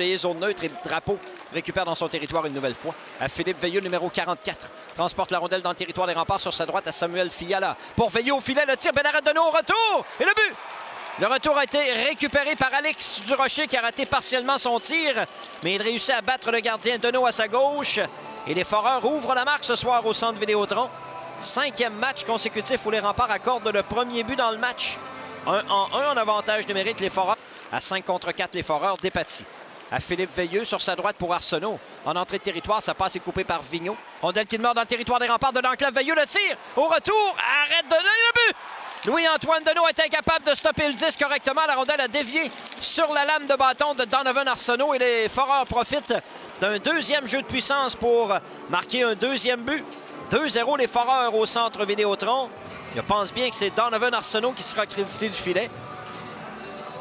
déblayé zone neutre et Drapeau récupère dans son territoire une nouvelle fois. À Philippe Veilleux, numéro 44. Transporte la rondelle dans le territoire des remparts sur sa droite à Samuel Fiala. Pour Veilleux au filet, le tir, Bélaret Deneau au retour et le but! Le retour a été récupéré par Alex Durocher qui a raté partiellement son tir, mais il réussit à battre le gardien Deneau à sa gauche. Et les Foreurs ouvrent la marque ce soir au centre Vidéotron. 5e match consécutif où les remparts accordent le premier but dans le match. 1 en avantage numérique, les Foreurs. À 5 contre 4, les Foreurs dépatis. À Philippe Veilleux sur sa droite pour Arsenault. En entrée de territoire, sa passe est coupée par Vigneault. Rondelle qui demeure dans le territoire des remparts de l'enclave. Veilleux le tir. Au retour, arrête de donner le but! Louis-Antoine Deneau est incapable de stopper le disque correctement. La rondelle a dévié sur la lame de bâton de Donovan Arsenault et les Foreurs profitent d'un deuxième jeu de puissance pour marquer un deuxième but. 2-0 les Foreurs au centre Vidéotron. Je pense bien que c'est Donovan Arsenault qui sera crédité du filet.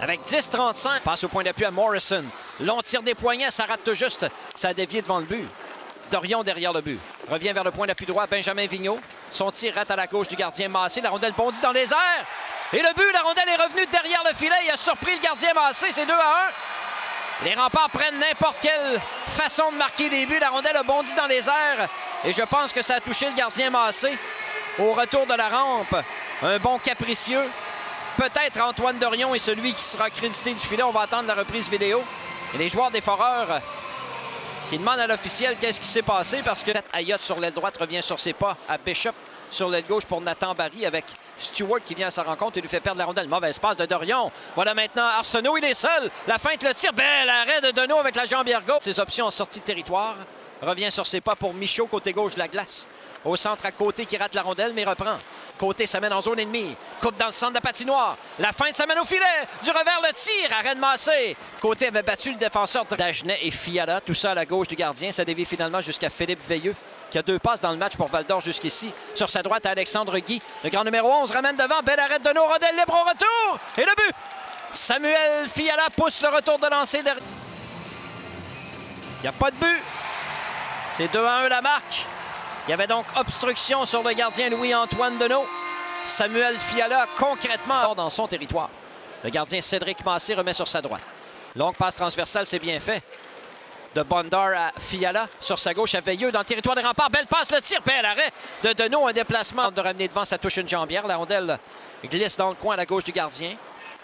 Avec 10-35, passe au point d'appui à Morrison. Long tir des poignets, ça rate tout juste. Ça a dévié devant le but. Dorion derrière le but. Revient vers le point d'appui droit, Benjamin Vigneault. Son tir rate à la gauche du gardien Massé. La rondelle bondit dans les airs. Et le but, la rondelle est revenue derrière le filet. Il a surpris le gardien Massé, c'est 2-1. Les remparts prennent n'importe quelle façon de marquer des buts. La rondelle a bondi dans les airs. Et je pense que ça a touché le gardien Massé. Au retour de la rampe, un bon capricieux. Peut-être Antoine Dorion est celui qui sera crédité du filet. On va attendre la reprise vidéo. Et les joueurs des Foreurs qui demandent à l'officiel qu'est-ce qui s'est passé parce que Ayotte sur l'aile droite revient sur ses pas à Bishop sur l'aile gauche pour Nathan Barry avec Stewart qui vient à sa rencontre et lui fait perdre la rondelle. Mauvaise passe de Dorion. Voilà maintenant Arsenault, il est seul. La feinte, le tir. Bel arrêt de Deneau avec la jambe ergo. Ses options en sortie de territoire. Revient sur ses pas pour Michaud, côté gauche de la glace. Au centre à Côté qui rate la rondelle mais reprend. Côté s'amène en zone ennemie. Coupe dans le centre de la patinoire. La feinte s'amène au filet. Du revers, le tir. Arrêt de Massé. Côté avait battu le défenseur Dagenet et Fiala. Tout ça à la gauche du gardien. Ça dévie finalement jusqu'à Philippe Veilleux qui a 2 passes dans le match pour Val-d'Or jusqu'ici. Sur sa droite à Alexandre Guy. Le grand numéro 11 ramène devant. Bel arrêt de Deneau. Rondelle libre au retour. Et le but. Samuel Fiala pousse le retour de lancer derrière. Il n'y a pas de but. C'est 2-1 la marque. Il y avait donc obstruction sur le gardien Louis-Antoine Deneau. Samuel Fiala concrètement dans son territoire. Le gardien Cédric Massé remet sur sa droite. Longue passe transversale, c'est bien fait. De Bondar à Fiala. Sur sa gauche à Veilleux dans le territoire des remparts. Belle passe, le tir, bel arrêt de Deneau. Un déplacement de ramener devant, ça touche une jambière. La rondelle glisse dans le coin à la gauche du gardien.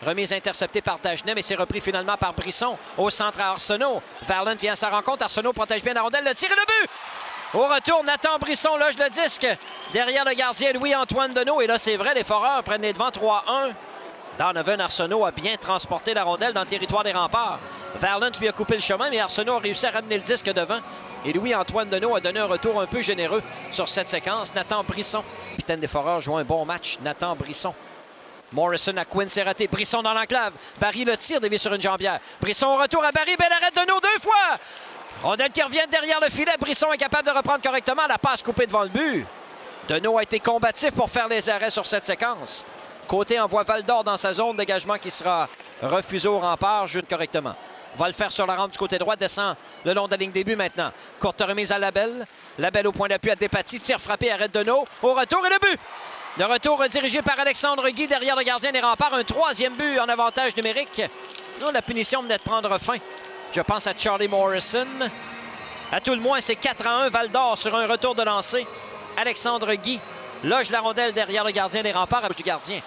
Remise interceptée par Dagenet, mais c'est repris finalement par Brisson. Au centre à Arsenault. Verlaine vient à sa rencontre. Arsenault protège bien la rondelle. Le tir et le but! Au retour, Nathan Brisson loge le disque derrière le gardien Louis-Antoine Deneau. Et là, c'est vrai, les Foreurs prennent les devants 3-1. Donovan Arsenault a bien transporté la rondelle dans le territoire des remparts. Verlaine lui a coupé le chemin, mais Arsenault a réussi à ramener le disque devant. Et Louis-Antoine Deneau a donné un retour un peu généreux sur cette séquence. Nathan Brisson, capitaine des Foreurs, joue un bon match. Nathan Brisson. Morrison à Quinn, c'est raté. Brisson dans l'enclave. Barry le tire, dévié sur une jambière. Brisson au retour à Barry. Bel arrêt de Deneau 2 fois. Rondelle qui revient derrière le filet. Brisson est capable de reprendre correctement. La passe coupée devant le but. Deneau a été combatif pour faire les arrêts sur cette séquence. Côté envoie Val-d'Or dans sa zone. Dégagement qui sera refusé au rempart. Juste correctement. Va le faire sur la rampe du côté droit. Descend le long de la ligne début maintenant. Courte remise à Labelle. Labelle au point d'appui à Despatie. Tire frappé, arrête Deneau. Au retour et le but. Le retour redirigé par Alexandre Guy derrière le gardien des remparts. Un 3e but en avantage numérique. Nous, la punition venait de prendre fin. Je pense à Charlie Morrison. À tout le moins, c'est 4-1 Val-d'Or sur un retour de lancer. Alexandre Guy loge la rondelle derrière le gardien des remparts à gauche du gardien.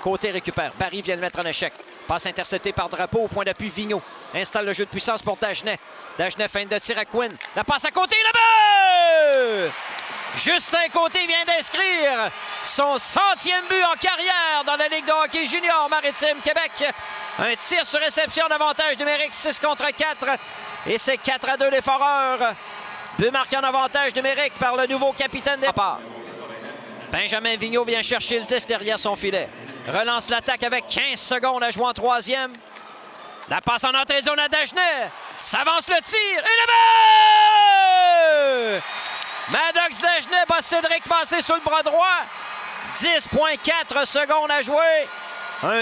Côté récupère. Barry vient le mettre en échec. Passe interceptée par Drapeau au point d'appui Vigneault. Installe le jeu de puissance pour Dagenet. Dagenet feinte de tir à Quinn. La passe à Côté, le but! Justin Côté vient d'inscrire son 100e but en carrière dans la Ligue de hockey junior Maritime Québec. Un tir sur réception d'avantage numérique, 6 contre 4. Et c'est 4-2 les Foreurs. But marqué en avantage numérique par le nouveau capitaine des remparts. Benjamin Vigneault vient chercher le disque derrière son filet. Relance l'attaque avec 15 secondes à jouer en 3e. La passe en entrée de zone à Dagenet. S'avance le tir et le but! Maddox Dagenet bat Cédric Massé sur le bras droit. 10,4 secondes à jouer.